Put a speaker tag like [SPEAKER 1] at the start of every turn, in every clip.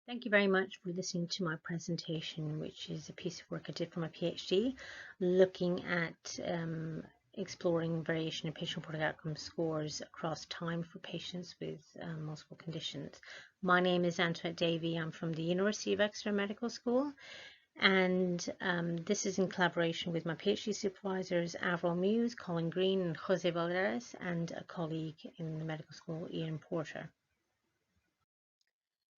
[SPEAKER 1] Thank you very much for listening to my presentation, which is a piece of work I did for my PhD, looking at exploring variation in patient-reported outcome scores across time for patients with multiple conditions. My name is Antoinette Davey. I'm from the University of Exeter Medical School, and this is in collaboration with my PhD supervisors, Avril Muse, Colin Green, and Jose Valderes, and a colleague in the medical school, Ian Porter.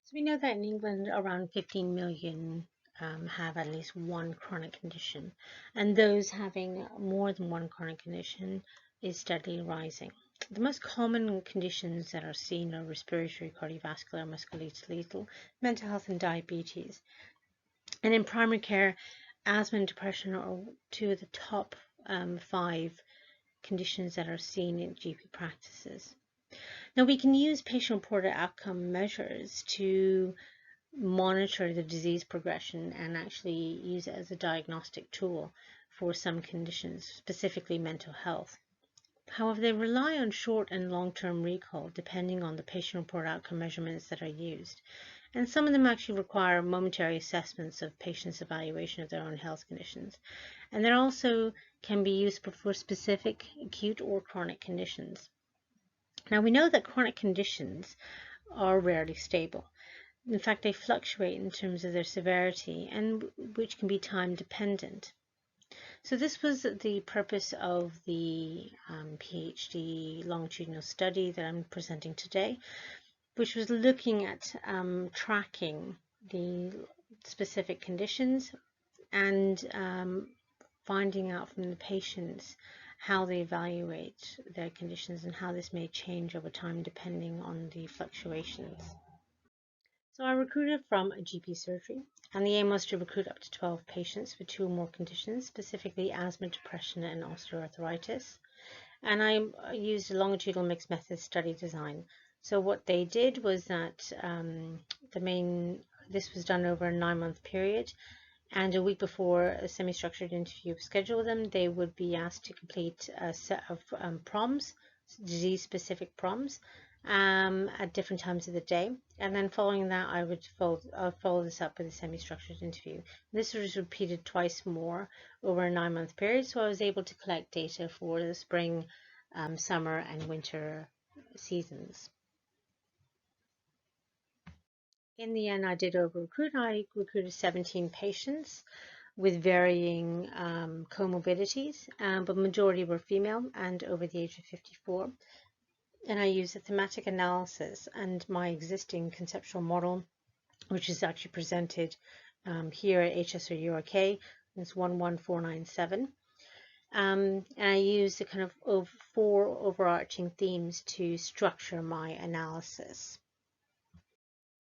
[SPEAKER 1] So we know that in England, around 15 million have at least one chronic condition, and those having more than one chronic condition is steadily rising. The most common conditions that are seen are respiratory, cardiovascular, musculoskeletal, mental health, and diabetes. And in primary care, asthma and depression are two of the top 5 conditions that are seen in GP practices. Now, we can use patient-reported outcome measures to monitor the disease progression and actually use it as a diagnostic tool for some conditions, specifically mental health. However, they rely on short and long-term recall depending on the patient-reported outcome measurements that are used. And some of them actually require momentary assessments of patients' evaluation of their own health conditions. And they also can be useful for specific acute or chronic conditions. Now, we know that chronic conditions are rarely stable. In fact, they fluctuate in terms of their severity, and which can be time dependent. So this was the purpose of the PhD longitudinal study that I'm presenting today, which was looking at tracking the specific conditions and finding out from the patients how they evaluate their conditions and how this may change over time depending on the fluctuations. So I recruited from a GP surgery, and the aim was to recruit up to 12 patients with 2 or more conditions, specifically asthma, depression, and osteoarthritis. And I used a longitudinal mixed method study design. So what they did was that this was done over a 9-month period, and a week before a semi-structured interview was scheduled with them, they would be asked to complete a set of PROMS, disease-specific PROMS, at different times of the day. And then following that, I would follow this up with a semi-structured interview. This was repeated twice more over a 9-month period, so I was able to collect data for the spring, summer, and winter seasons. In the end, I did over-recruit. I recruited 17 patients with varying comorbidities, but majority were female and over the age of 54. And I used a thematic analysis and my existing conceptual model, which is actually presented here at HSRURK. It's 11497. And I used a kind of 4 overarching themes to structure my analysis.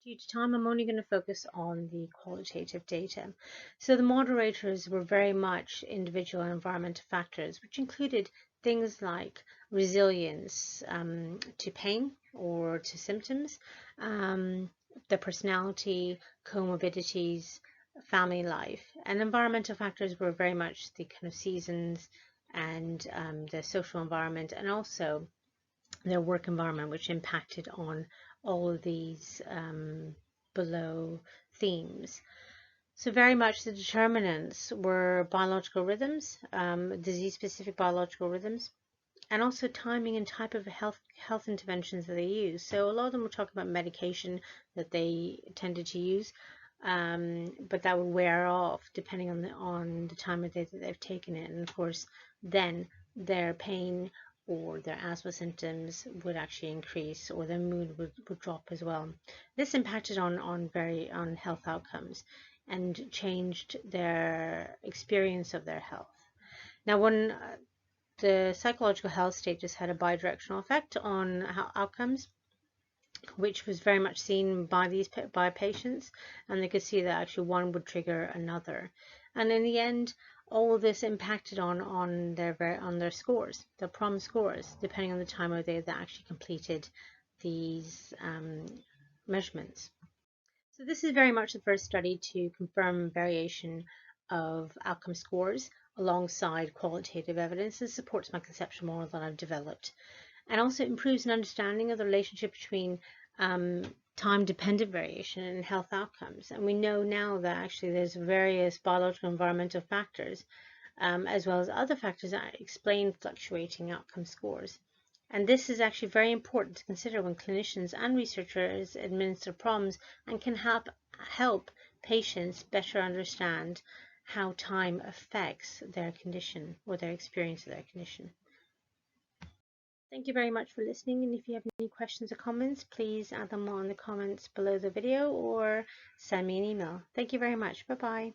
[SPEAKER 1] Due to time, I'm only going to focus on the qualitative data. So the moderators were very much individual and environmental factors, which included things like resilience to pain or to symptoms, the personality, comorbidities, family life. And environmental factors were very much the kind of seasons and the social environment, and also their work environment, which impacted on all of these below themes. So very much the determinants were biological rhythms, disease-specific biological rhythms, and also timing and type of health interventions that they use. So a lot of them were talking about medication that they tended to use, but that would wear off depending on the time of day that they've taken it. And of course, then their pain or their asthma symptoms would actually increase, or their mood would drop as well. This impacted on health outcomes and changed their experience of their health. Now, when the psychological health stages had a bidirectional effect on outcomes, which was very much seen by patients, and they could see that actually one would trigger another. And in the end, all of this impacted on their scores, their PROMS scores, depending on the time of day that actually completed these measurements. So this is very much the first study to confirm variation of outcome scores alongside qualitative evidence that supports my conceptual model that I've developed, and also improves an understanding of the relationship between time-dependent variation in health outcomes. And we know now that actually there's various biological environmental factors, as well as other factors that explain fluctuating outcome scores. And this is actually very important to consider when clinicians and researchers administer PROMS, and can help patients better understand how time affects their condition or their experience of their condition. Thank you very much for listening, and if you have any questions or comments, please add them on the comments below the video or send me an email. Thank you very much. Bye-bye.